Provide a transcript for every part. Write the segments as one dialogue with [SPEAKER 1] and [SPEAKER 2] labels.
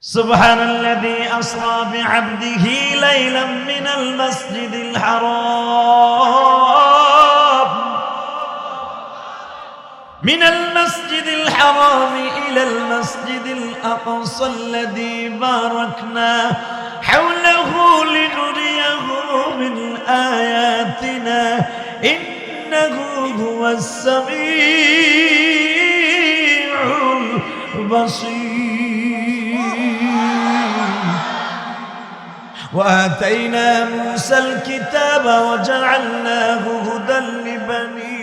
[SPEAKER 1] سبحان الذي أسرى بعبده ليلا من المسجد الحرام إلى المسجد الأقصى الذي باركنا حوله لنريه من آياتنا إنه هو السميع البصير وآتينا موسى الكتاب وجعلناه هدى لبني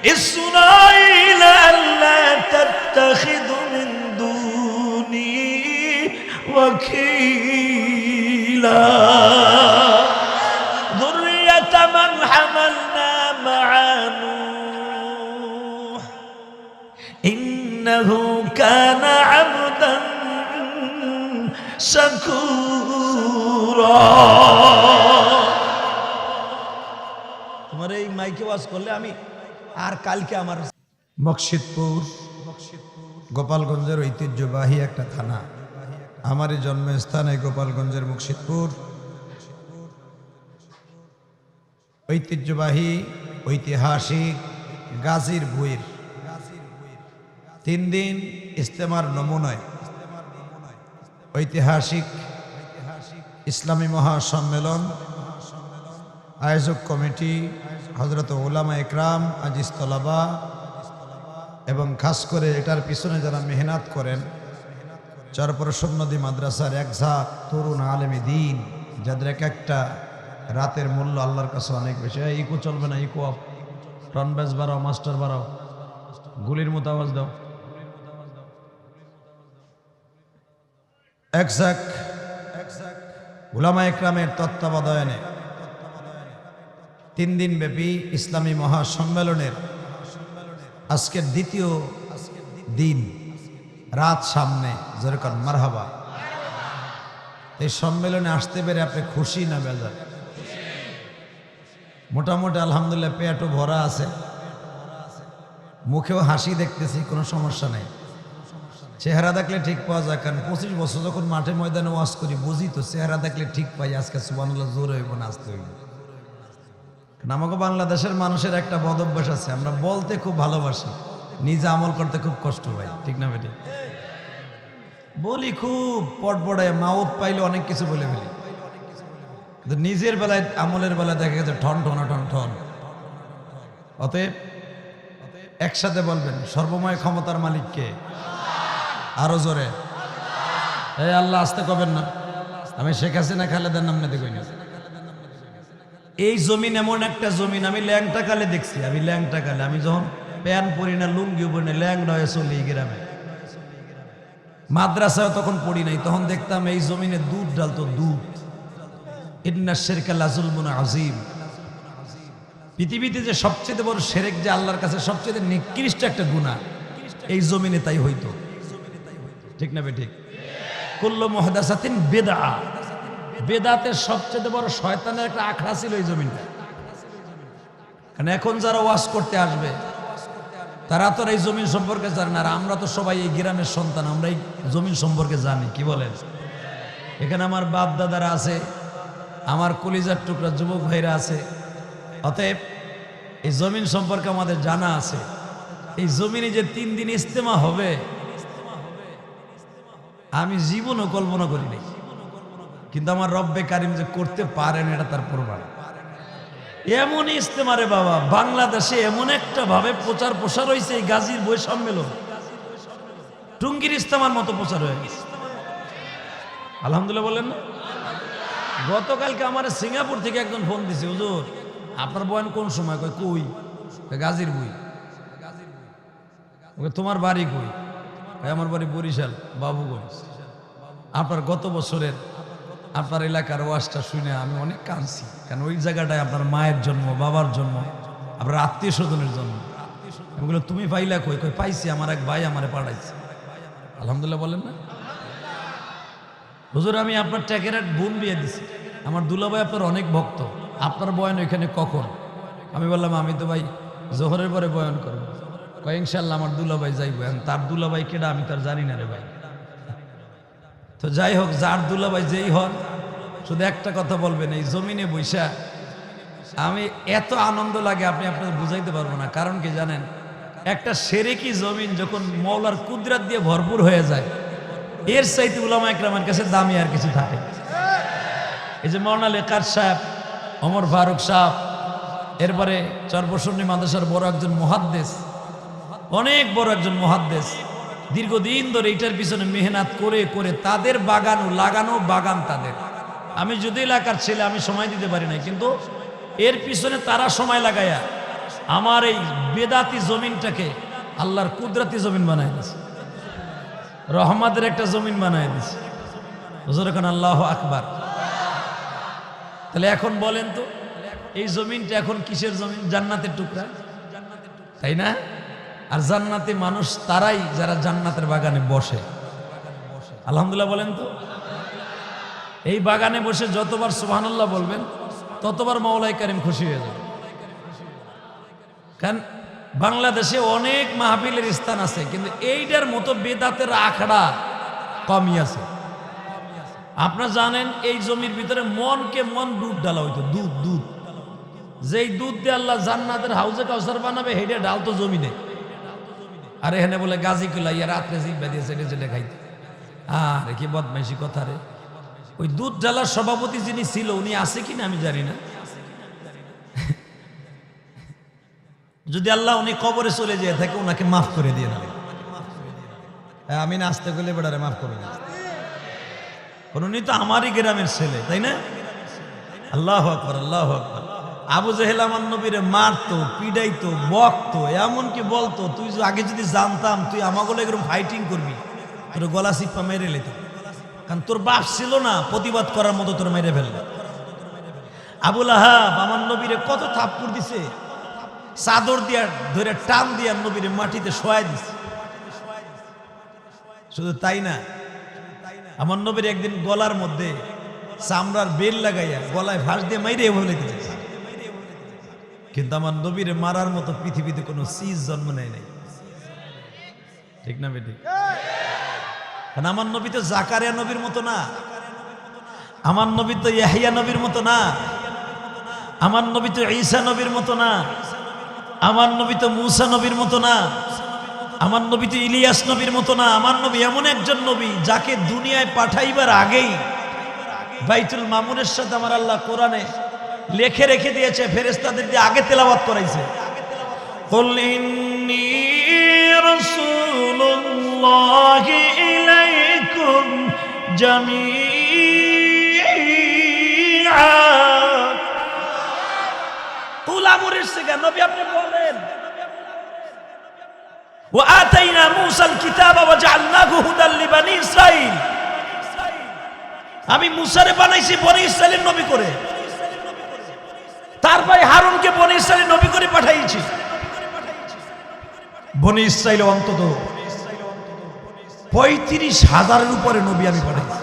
[SPEAKER 1] إسرائيل ألا تتخذوا من دوني وكيلا ذرية من حملنا مع نوح إنه كان عبدا شكورا তোমার এই মাইকে ওয়াজ করলে আমি আর কালকে আমার
[SPEAKER 2] মকসিদপুর গোপালগঞ্জের ঐতিহ্যবাহী একটা থানা। আমার এই জন্মস্থান এই গোপালগঞ্জের মকসিদপুর। ঐতিহ্যবাহী ঐতিহাসিক গাজীর ভুঁইর 3 দিন ইজতেমার নমুনায় ঐতিহাসিক ইসলামী মহাসম্মেলন আয়োজক কমিটি হযরত উলামা একরাম আজিজ তলাবা এবং খাস করে এটার পিছনে যারা মেহনত করেন চরপরশন নদী মাদ্রাসার একঝাঁক তরুণ আলেমী দ্বীন, যাদের এক একটা রাতের মূল্য আল্লাহর কাছে অনেক বেশি। ইকো চলবে না, ইকো অফ, টন ব্যাস বাড়াও, মাস্টার বাড়াও, গুলির মতো আওয়াজ দাও। একঝাঁক উলামা একরামের তত্ত্বাবধানে 3 দিন ব্যাপী ইসলামী মহাসম্মেলনের আজকের দ্বিতীয় দিন, রাত সামনে, যেরকম মারহাবা। এই সম্মেলনে আসতে পেরে আপনি খুশি না বেজার? মোটামুটি আলহামদুলিল্লাহ পেটও ভরা আছে, মুখেও হাসি দেখতেছি, কোনো সমস্যা নেই। চেহারা দেখলে ঠিক পাওয়া যায়, কারণ 25 বছর যখন মাঠে ময়দানে ওয়াজ করি বুঝি তো চেহারা দেখলে ঠিক পাই আজকে সুবহানাল্লাহ জোর হইব না আসতে হইব। আমাকে বাংলাদেশের মানুষের একটা বদ অভ্যাস আছে, আমরা বলতে খুব ভালোবাসি, নিজে আমল করতে খুব কষ্ট হয়, ঠিক না বেটি? বলি খুব পটপটায়, মাউথ পাইলে অনেক কিছু বলে ফেলি, কিন্তু নিজের বেলায় আমলের বেলায় দেখা গেছে ঠন ঠন ঠন ঠন। অতএব একসাথে বলবেন সর্বময় ক্ষমতার মালিককে, আরো জোরে এই আল্লাহ। আসতে কবেন না, আমি শেখ হাসিনা খালেদার নাম নিতে কই না। এই জমিন এমন একটা জমিন আমি ল্যাংটা কালে দেখছি। আমি ল্যাংটা কালে, আমি যখন প্যান পরি না, লুঙ্গি পরি না, ল্যাংটা হয়ে চলি গ্রামে। মাদ্রাসায় তখন পড়ি নাই, তখন দেখতাম এই জমিনে দুধ ডালতো, দুধ। ইন্না শিরকা লাযুলমুন আযীম। পৃথিবীতে যে সবচেয়ে বড় শিরক, যে আল্লাহর কাছে সবচেয়ে নিকৃষ্ট একটা গুনাহ, এই জমিনে তাই হইতো, ঠিক না বেঠিক? কুল্লু মুহদাসাতিন বিদআ। বেদাতের সবচেয়ে বড় শয়তানের একটা আখড়া ছিল এই জমিনটা। কারণ এখন যারা ওয়াজ করতে আসবে তারা তো এই জমিন সম্পর্কে জানে না, আর আমরা তো সবাই এই গ্রামের সন্তান, আমরা এই জমিন সম্পর্কে জানি। কি বলেন? এখানে আমার বাপ দাদারা আছে, আমার কলিজার টুকরা যুবক ভাইরা আছে। অতএব এই জমিন সম্পর্কে আমাদের জানা আছে। এই জমিনে যে 3 দিন ইজতেমা হবে আমি জীবনও কল্পনা করিনি, কিন্তু আমার রব্বে কারিম যে করতে পারেন এটা তার প্রমাণ। এমন ইজতেমারে বাবা, বাংলাদেশে এমন একটা ভাবে প্রচার প্রসার হয়েছে, এই গাজীর বই সম্মেলন টুঙ্গির ইজতেমার মতো প্রচার হয়ে গেছে। আলহামদুলিল্লাহ বলেন না? গতকালকে আমার সিঙ্গাপুর থেকে একজন ফোন দিছে, হুজুর আপনার বয়ান কোন সময়? কই কই? গাজীর বই। তোমার বাড়ি কই? আমার বাড়ি বরিশাল বাবুগঞ্জ। আপনার গত বছরের আপনার এলাকার ওয়াজটা শুনে আমি অনেক কাঁদছি, কারণ ওই জায়গাটায় আপনার মায়ের জন্ম, বাবার জন্ম, আপনার আত্মীয় স্বজনের জন্ম। আমি বললাম তুমি পাইলা কই? কই পাইছি, আমার এক ভাই আমারে পাঠাইছে। আলহামদুলিল্লাহ বলেন না? হুজুর আমি আপনার ট্যাকেরাট বোন বিয়ে দিছি, আমার দুলাভাই আপনার অনেক ভক্ত, আপনার বয়ান ওইখানে কখন? আমি বললাম আমি তো ভাই জোহরের পরে বয়ান করবো। কয় ইনশাআল্লাহ আমার দুলাভাই যাইব। তার দুলাভাই কেডা আমি তার জানি না রে ভাই। তো তো যাই হোক, যার দুলাভাই যেই হন, শুধু একটা কথা বলবেন, এই জমিনে বৈশা আমি এত আনন্দ লাগে আপনি আপনাদের বুঝাইতে পারবো না। কারণ কি জানেন, একটা সেরেকি জমিন যখন মওলার কুদরত দিয়ে ভরপুর হয়ে যায়, এর চাইতে উলামা ইকরামের কাছে দামি আর কিছু থাকে। এই যে মাওলানা লেকার সাহেব, ওমর ফারুক সাহেব, এরপরে চরবসন্নি মাদ্রাসার বড় একজন মুহাদ্দিস, অনেক বড় একজন মুহাদ্দিস, দীর্ঘদিন ধরে এটার পিছনে মেহনত করে করে তাদের বাগানও লাগানো বাগান তাদের। আমি যদি এলাকার ছেলে, আমি সময় দিতে পারি না, কিন্তু এর পিছনে তারা সময় লাগায়া আমার এই বেদাতি জমিনটাকে আল্লাহর কুদরতি জমিন বানায় দিয়েছে, রহমতের একটা জমিন বানায় দিয়েছে। হুজুর এখন আল্লাহু আকবার। তাহলে এখন বলেন তো, এই জমিনটা এখন কিসের জমিন? জান্নাতের টুকরা, তাই না? আর জান্নাতি মানুষ তারাই যারা জান্নাতের বাগানে বসে। আলহামদুলিল্লাহ বলেন তো। এই বাগানে বসে যতবার সুবহানাল্লাহ বলবেন ততবার মাওলাই কারীম খুশি হয়ে যাবে। কারণ বাংলাদেশে অনেক মাহফিলের স্থান আছে, কিন্তু এইটার মতো বেদাতের আখড়া কমই আছে। আপনারা জানেন এই জমির ভিতরে মনকে মন দুধ ডালা হইতো, দুধ দুধ যেই দুধ দিয়ে আল্লাহ জান্নাতের হাউজে কাউসার বানাবে, হেডে ডালতো জমিনে। আর এখানে বলে গাজী কুলাইয়া রাত্রে জিব্বা দিয়ে চেটে চেটে খাইতে। আরে কি বদমাইশি কথা রে। ওই দুধ জ্বালার সভাপতি যিনি ছিল উনি আছে কিনা আমি জানি না। যদি আল্লাহ উনি কবরে চলে যেয়ে থাকে, ওনাকে মাফ করে দিয়ে না। আমি নাচতে গেলে বেড়ারে মাফ করে না, উনি তো আমারই গ্রামের ছেলে, তাই না? আল্লাহু আকবার, আল্লাহু আকবার। আবু জেহেল আমার নবীরে মারতো, পিডাইতো, বকতো, এমনকি বলতো তুই আগে যদি জানতাম তুই আমাগুলো এরকম ফাইটিং করবি, তোর গলা চিপ্পা মেরে লেত, কারণ তোর বাপ ছিল না প্রতিবাদ করার মতো, তোর মেরে ফেলবে। আবু লাহাব আমার নবীরে কত থাপ্পড় দিছে, চাদর দিয়া ধরে টান দিয়া নবীরে মাটিতে শোয়াই দিছে। শুধু তাই না, আমার নবীর একদিন গলার মধ্যে চামড়ার বেল লাগাইয়া গলায় ফাঁস দিয়ে মাইরে বলে দিতেছে। কিন্তু আমার নবীরে মারার মতো পৃথিবীতে কোনো চিজ জন্ম নেয় নাই, ঠিক না বেটি? কারণ আমার নবী তো জাকারিয়া নবীর মতো না, আমার নবী তো ইয়াহিয়া নবীর মতো না, আমার নবী তো ঈসা নবীর মতো না, আমার নবী তো মূসা নবীর মতো না, আমার নবী তো ইলিয়াস নবীর মতো না। আমার নবী এমন একজন নবী যাকে দুনিয়ায় পাঠাইবার আগেই বাইতুল মামুনের সাথে আমার আল্লাহ কোরআনে লেখে রেখে দিয়েছে, ফেরেশতাদের দিয়ে আগে তেলাওয়াত করাইছে। কুল ইন্নী রাসূলুল্লাহি ইলাইকুম জামিআ। কুল আমরের সিগা, নবী আপনি বলেন ওয়া আতাইনা মূসাল কিতাবা ওয়া জাআলনাহু হুদাল লিবানি ইসরাঈল। আমি মূসারে বানাইছি বনি ইসরাইলের নবী করে, তার ভাই হারুনকে বনি ইসরাইলের নবী করে পাঠাইছি। বনি ইসরাইল অন্তত ৩৫,০০০-এর উপরে নবী আমি পাঠাইছি।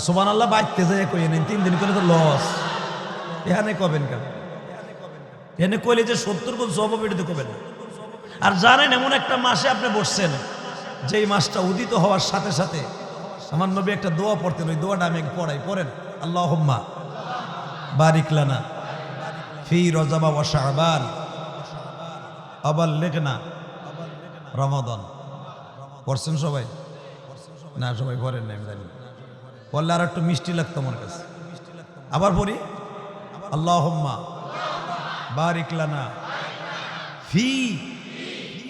[SPEAKER 2] সুবহানাল্লাহ, বাইতে যায় কই নেন ৩ দিন করে তো লস। এখানে কবেন কেন? এখানে কইলে যে ৭০ গুণ সওয়াব বেড়ে কবেন। আর জানেন এমন একটা মাসে আপনি বসছেন যেই মাসটা উদিত হওয়ার সাথে সাথে আমার নবী একটা দোয়া পড়তেন, ওই দোয়াটা আমি পড়াই, পড়েন। আল্লাহুম্মা বারিক লানা ফি রজব ওয়া শাবান আবাল্লিগনা রমাদান। পড়ছেন সবাই? না সবাই পড়েন না, আমি জানি। পড়লে আর একটু মিষ্টি লাগতো আমার কাছে। আবার পড়ি, আল্লাহুম্মা বারিক লানা ফি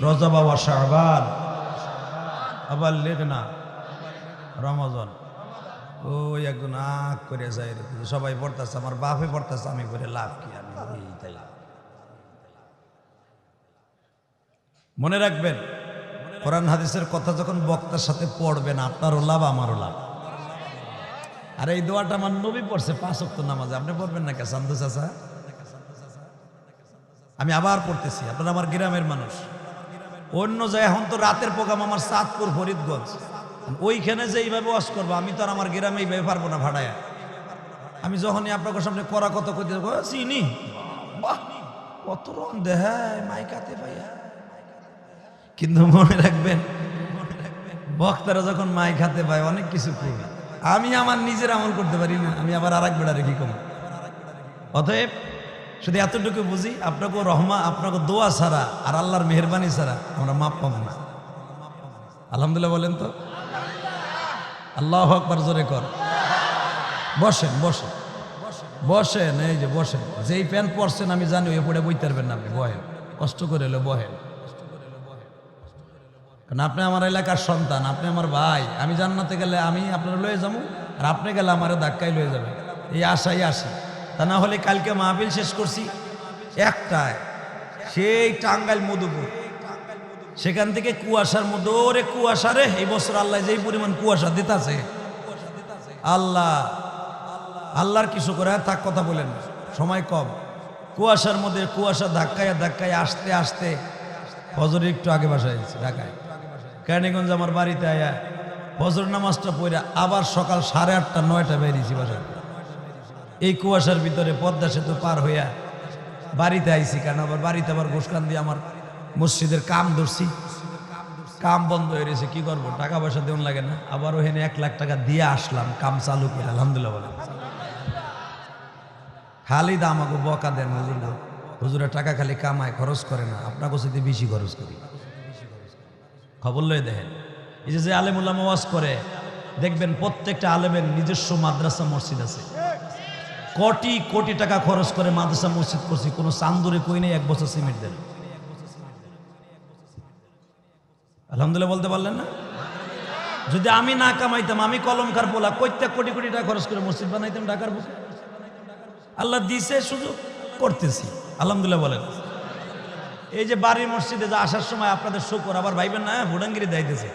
[SPEAKER 2] রজব ওয়া শাবান আবাল্লিগনা রমাদান। ওই একজন আগ করে যায়, সবাই পড়তেছে, আমার বাপে পড়তেছে, আমি করে লাভ কি? আমি তাই মনে রাখবেন, কোরআন হাদিসের কথা যখন বক্তার সাথে পড়বেন আপনারও লাভ আমারও লাভ। আর এই দোয়াটা আমার নবী পড়ছে ৫ ওয়াক্ত নামাজে, আপনি পড়বেন না কে চান্দু চাচা? আমি আবার পড়তেছি, আপনারা আমার গ্রামের মানুষ। অন্য যায় এখন তো রাতের প্রোগ্রাম আমার চাঁদপুর ফরিদগঞ্জ, ওইখানে যে এইভাবে ওয়াজ করবো, আমি তো আর আমার গ্রামে এইভাবে পারবো না ভাড়ায়া। আমি যখনই আপনার সামনে করা কত কইতে চিনি, বাহ কত রং দেখায় মাইকাতে ভাইয়া। কিন্তু মনে রাখবেন, বক্তারা যখন মাই খাতে পায় অনেক কিছু করি, আমি আমার নিজের আমল করতে পারি না, আমি আবার আর এক বেড়া রেখি কম। অতএব শুধু এতটুকু বুঝি, আপনাকে রহমা, আপনাকে দোয়া ছাড়া আর আল্লাহর মেহরবানি ছাড়া আমরা মাপ পাবো না। আলহামদুলিল্লাহ বলেন তো, আল্লাহু আকবার জোরে কর। বসেন বসেন বসেন, এই যে বসেন, যেই প্যান্ট পরছেন আমি জানি ওই পড়ে বইতে পারবেন না, আপনি বহেন, কষ্ট করে এলো বহেন, কারণ আপনি আমার এলাকার সন্তান, আপনি আমার ভাই। আমি জান্নাতে গেলে আমি আপনার লয়ে যাবো, আর আপনি গেলে আমার ধাক্কায় লয়ে যাবে, এই আশাই আসি। তা না হলে কালকে মাহফিল শেষ করছি একটায়, সেই টাঙ্গাইল মধুপুর, সেখান থেকে কুয়াশার মধ্যে, ওরে কুয়াশা রে, এই বছর আল্লাহ যেই পরিমাণ কুয়াশা দিতাছে, আল্লাহর কিছু করে থাক, কথা বলেন, সময় কম। কুয়াশার মধ্যে কুয়াশা ধাক্কায় ধাক্কায় আসতে আসতে ফজরের একটু আগে বাসায় গেছি ঢাকায়, কেরানীগঞ্জ আমার বাড়িতে আয়া ফজর নামাজটা পড়ে আবার সকাল 8:30 9টা বেরিয়েছি বাসায়। এই কুয়াশার ভিতরে পদ্মা সেতু পার হইয়া বাড়িতে আইছি, কারণ আবার বাড়িতে আবার ঘুষকান দিয়ে আমার মসজিদের কাম ধরছি, কাম বন্ধ হয়ে গেছে, কি করবো, টাকা পয়সা দেওয়ান লাগে না, আবার ওখানে 1 লাখ টাকা দিয়ে আসলাম, কাম চালু করে। আলহামদুলিল্লাহ বলে খালি দা আমাকে বকা দেন, হুজুরের টাকা খালি কামায়, খরচ করে না, আপনাকে সাথে বেশি খরচ করি। খবর লয়ে দেখেন, এই যে আলেমুল্লাহ ওয়াজ করে, দেখবেন প্রত্যেকটা আলেমের নিজস্ব মাদ্রাসা মসজিদ আছে, কোটি কোটি টাকা খরচ করে মাদ্রাসা মসজিদ করছি, কোনো চান্দুরে কই নেই 1 বছর সিমেন্ট দেন। আলহামদুলিল্লাহ বলতে পারলেন না? যদি আমি না কামাইতাম, আমি কলমকার পোলা, প্রত্যেক কোটি কোটি টাকা খরচ করে মসজিদ বানাইতাম ঢাকার বুকে। আল্লাহ দিছে, শুধু করতেছি। আলহামদুলিল্লাহ বলেন। এই যে বাড়ির মসজিদে যা আসার সময় আপনাদের শুকর, আবার ভাইবেন না ভুডাঙ্গিরি দাইতেছে,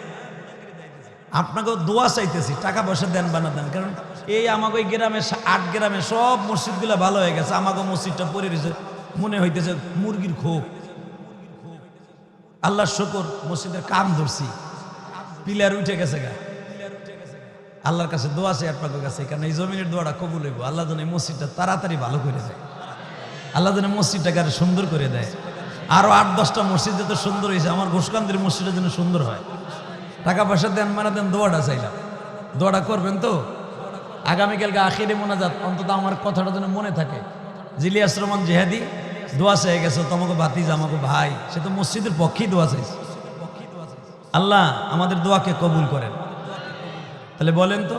[SPEAKER 2] আপনাকেও দোয়া চাইতেছি, টাকা পয়সা দেন বানা দেন, কারণ এই আমাকে ওই গ্রামে 8 গ্রামে সব মসজিদগুলো ভালো হয়ে গেছে, আমাকে মসজিদটা পড়ে রয়েছে, মনে হইতেছে মুরগির খোপ। আল্লাহ শুকর, মসজিদের কাম ধরছি, পিলার উঠে গেছে গা। আল্লাহর কাছে দোয়া চাই আপনাদের কাছে, কারণ এই জমিনের দোয়াটা কবুল হইব। আল্লাহ যেন এই মসজিদটা তাড়াতাড়ি ভালো করে দেয়, আল্লাহ যেন মসজিদটাকে আরো সুন্দর করে দেয়। আরো 8-10টা মসজিদ যত সুন্দর হয়েছে, আমার ঘোষকান্দির মসজিদটা যেন সুন্দর হয়। টাকা পয়সা দেন মানে দেন, দোয়াটা চাইলাম, দোয়াটা করবেন তো। আগামীকালকে আখিরে মোনাজাত, অন্তত আমার কথাটা যেন মনে থাকে। জিলিয়াস রহমান জেহাদি দোয়া চেয়ে গেছে, তোমাকে ভাতিজা, আমাকে ভাই, সে তো মসজিদের পক্ষেই দোয়া চাইছে। আল্লাহ আমাদের দোয়াকে কবুল করেন। তাহলে বলেন তো,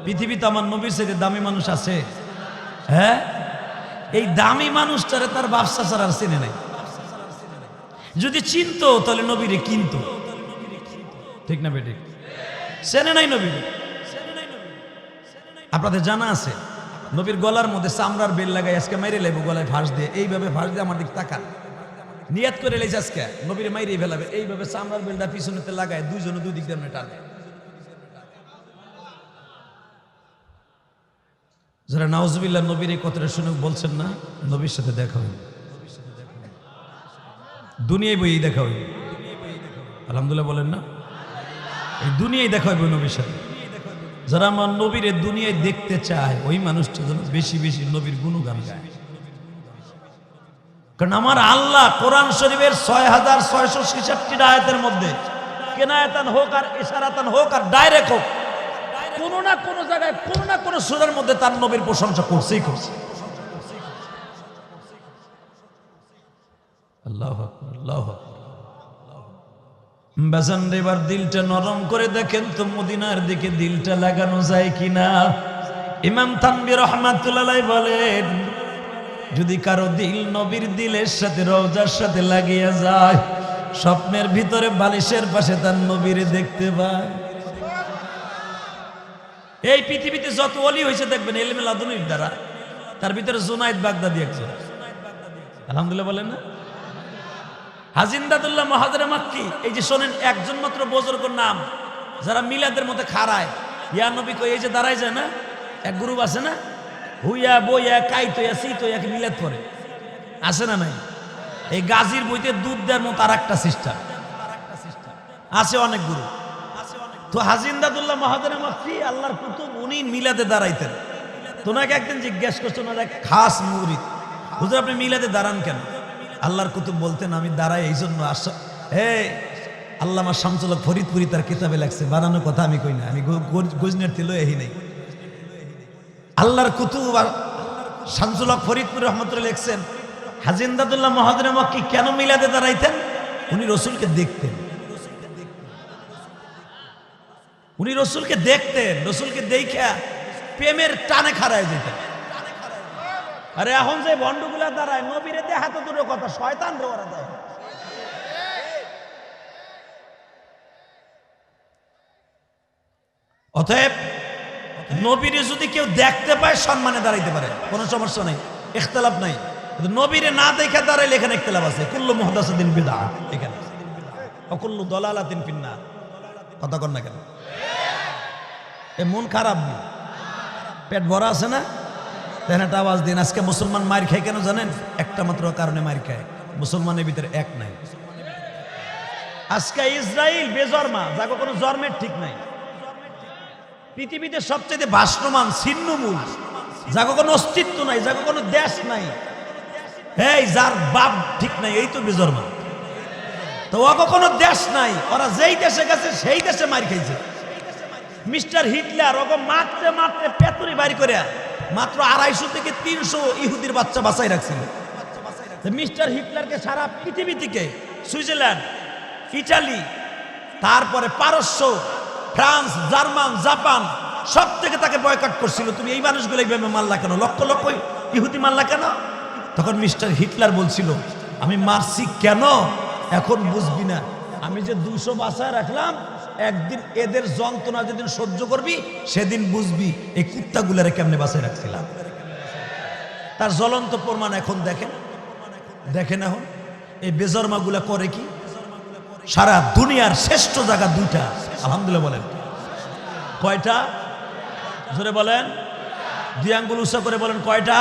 [SPEAKER 2] পৃথিবীতে আমার নবীর সাথে দামি মানুষ আছে? হ্যাঁ, এই দামি মানুষটারে তার ব্যবসা ছাড়া আর চিনে নাই। যদি চিনতো তাহলে নবীরে কিনতো, ঠিক না বেঠিক? চেনে নাই নবীরে। আপনাদের জানা আছে, নবীর গলার মধ্যে চামড়ার বেল লাগাই আজকে মাইরে লাইব, গলায় ফাঁস দিয়ে, এইভাবে ফাঁস দিয়ে আমার দিক তাকান, নিয়াত করে লেছে আজকে নবীরে মাইরে ফেলাবে, এইভাবে চামড়ার বেলটা পিছনেতে লাগায়, দুইজনে দুই দিক দিয়ে আপনি টানে। যারা নাউজুবিল্লাহ নবীর এই কথাটা শুনে বলছেন না, নবীর সাথে দেখা হইল, দুনিয়ায় বই দেখা হইল। আলহামদুলিল্লাহ বলেন না? এই দুনিয়ায় দেখা হইব নবীর সাথে। যারা আমার নবীর দুনিয়ায় দেখতে চায়, ওই মানুষটা যেন বেশি বেশি নবীর গুণগান গায়। কারণ আমার আল্লাহ কোরআন শরীফের 6666 আয়াতের মধ্যে, কেনায়াতান হোক আর ইশারাতান হোক আর ডাইরেক্ট হোক, কোনো না কোনো জায়গায়, কোনো না কোনো সূরার মধ্যে তার নবীর প্রশংসা করছেই করছে। আল্লাহু আকবার, আল্লাহু আকবার। বাজান এবার দিলটা নরম করে দেখেন তো, মদিনার দিকে দিলটা লাগানো যায় কিনা। ইমাম থানভী রাহমাতুল্লাহ বলেন, যদি কারো দিল নবীর দিলের সাথে, রওজার সাথে লাগিয়ে যায়, স্বপ্নের ভিতরে বালিশের পাশে তার নবীরে দেখতে পায়। এই পৃথিবীতে যত ওলি হয়েছে দেখবেন ইলমে লাদুনির দ্বারা, তার ভিতরে জুনায়েদ বাগদাদি একজন। আলহামদুলিল্লাহ বলেন না? হাজিন্দাতুল্লাহ মুহাজির মাক্কি, এই যে শোনেন, একজন মাত্র বুজুর্গের নাম, যারা মিলাদের মধ্যে খাড়ায়, ইয়া নবী কই, এই যে দাঁড়ায় যায় না, এক গ্রুপ আছে না, হুইয়া বইয়া কাইতইয়া সিতইয়া কি মিলাদ পড়ে, আছে না নাই? এই গাজীর বইতে দুধ দেওয়ার মতো আর একটা সিস্টেম আছে, অনেক গুরু। তো হাজিন্দাতুল্লাহ মুহাজির মাক্কি আল্লাহর কুতুব, উনি মিলাদে দাঁড়াইতেন। তোনাকে একদিন জিজ্ঞেস করছেন, ওনার এক খাস মুরিদ, হুজুর আপনি মিলাদে দাঁড়ান কেন? আল্লাহর কুতুব বলতেন, আমি দাঁড়াই এই জন্য, আল্লামা শামসুল হক ফরিদপুরি তার কিতাবে লাগছে, বানানো কথা আমি কই না, আমি গজনের তিল এহি নাই। আল্লাহর কুতুব শামসুল হক ফরিদপুরি রহমতুল্লাহ লিখছেন, হাজী ইমদাদুল্লাহ মুহাজিরে মক্কি কেন মিলাদে দাঁড়াইতেন? উনি রসুলকে দেখতেন, উনি রসুলকে দেখতেন, রসুলকে দেখা প্রেমের টানে খাড়ায় যেতেন। আরে এখন যে বন্ডগুলা দাঁড়ায় নবীরে দেখা তো দূরের কথা, শয়তান রে ওরা দেয়। অতএব নবীরে যদি কেউ দেখতে পায় সম্মানে দাঁড়াইতে পারে, কোনো সমস্যা নাই, ইখতিলাফ নাই। নবীরে না দেখে দাঁড়াইলে এখানে ইখতিলাফ আছে। কুল্লু মুহদাসাতিন বিদআহ, এখানে কুল্লু দালালাতিন ফিন্নার। কথা কর না কেন? এ মন খারাপ নেই, পেট ভরা আছে না? তেন একটা আওয়াজ দিন। আজকে মুসলমান মার খায় কেন জানেন? একটা মাত্র কারণে মার খায়, মুসলমানের ভিতরে এক নাই। আজকে ইসরায়েল বেজন্মা, যাকে কোনো জন্মের ঠিক নাই। পৃথিবীতে সবচেয়ে ভাসমান ছিন্নমূল, যাকে কোনো অস্তিত্ব নাই, যাকে কোনো দেশ নাই, এই যার বাপ ঠিক নাই, এই তো বেজন্মা। তো ওকে কোনো দেশ নাই, ওরা যেই দেশে গেছে সেই দেশে মার খাইছে। মিস্টার হিটলার ওকে মারতে মারতে পেতুরি বাড়ি করে মাত্র 250 থেকে 300 ইহুদির বাচ্চা বাঁচাই রাখছিল। মিস্টার হিটলারকে সারা পৃথিবী থেকে সুইজারল্যান্ড, ইটালি, তারপরে পারস্য, ফ্রান্স, জার্মান, জাপান সব থেকে তাকে বয়কট করছিল। তুমি এই মানুষগুলো এইভাবে মারলা কেন? লক্ষ লক্ষ ইহুদি মারলা কেন? তখন মিস্টার হিটলার বলছিল, আমি মারছি কেন এখন বুঝবি না, আমি যে 200 বাঁচায় রাখলাম, একদিন এদের যন্ত্রণা যেদিন সহ্য করবি সেদিন বুঝবি এই কুত্তাগুলারে কেমনে বাঁচায় রাখছিলাম। তার জ্বলন্ত প্রমাণ এখন দেখেন, দেখেন এখন এই বেজন্মাগুলা করে কি? সারা দুনিয়ার শ্রেষ্ঠ জায়গা দুইটা, আলহামদুলিল্লাহ বলেন। কয়টা? জোরে বলেন, 2 আঙ্গুল উঁচা করে বলেন কয়টা?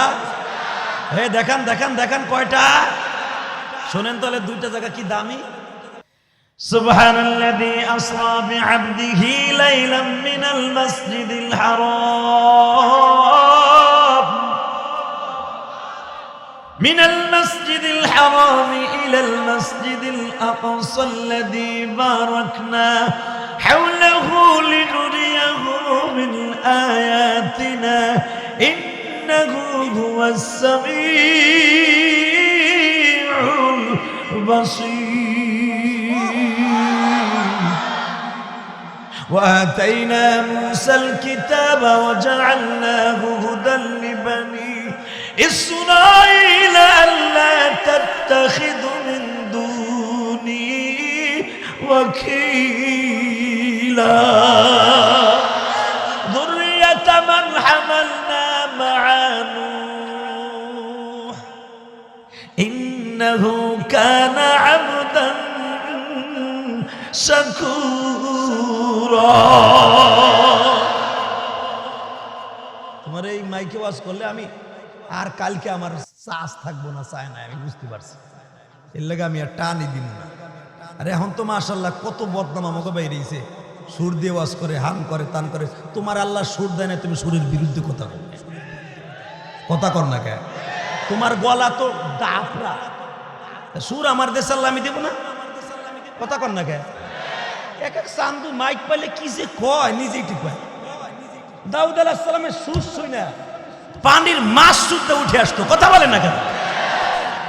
[SPEAKER 2] দেখান দেখান দেখান কয়টা? শোনেন তাহলে দুইটা জায়গা কি দামি। সুবহানাল্লাযী আসরা বিআবদিহি লাইলাম মিনাল মাসজিদিল হারাম মিনাল মাসজিদিল হারাম ইলাল মাসজিদিল আকসাল্লাযী বারাকনা হাওলাহু লিনুরিয়াহু মিন আয়াতিনা ইন্নাহু হুয়াস সামিউল বাসীর। وآتينا موسى الكتاب وجعلناه هدى لبني إسرائيل ألا تتخذوا من دوني وكيلا ذرية من حملنا مع نوح إنه كان عبدا শাকুরা। তোমার এই মাইকে ওয়াজ করলে আমি আর কালকে আমার চাষ থাকবো না, চায় না, আমি বুঝতে পারছি। এর লাগে আমি আর টানই দিব না। আরে এখন তো মাশাআল্লাহ কত বদনাম আমাকে বাইরেছে, সুর দিয়ে ওয়াজ করে, হান করে, তান করে। তোমার আল্লাহ সুর দেয় না, তুমি সুরের বিরুদ্ধে কথা বল, কথা কর না কে? তোমার গলা তো দাপড়া, সুর আমার দেশ আল্লাহ আমি দেব না, কথা কর না কে? এক এক চান্দু মাইক পাইলে কি যে কয় নিজেই ঠিক পায়। দাউদ আলাইহিস সালামের সুর শুই না পানির মাছ শুদ্ধ উঠে আসতো, কথা বলে না কেন?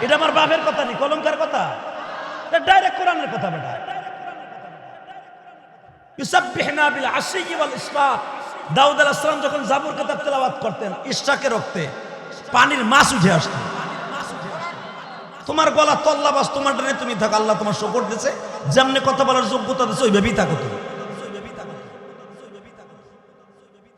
[SPEAKER 2] এটা আমার বাপের কথা নেই, কলমকার কথা, ডাইরেক্ট কোরআনের কথা। বেটা ইউসাব্বিহনা বিল আশি ওয়াল ইসরাক, দাউদ আলাইহিস সালাম যখন জাবুর কিতাব তেলাওয়াত করতেন, ইশরাকের রক্তে পানির মাছ উঠে আসতো। তোমার গলা তল্লাবাস, তোমার ডানে তুমি থাকো, আল্লাহ তোমার শকর দিয়েছে, যেমনি কথা বলার যোগ্যতা দিয়েছে ওইভাবেই থাকো তুমি।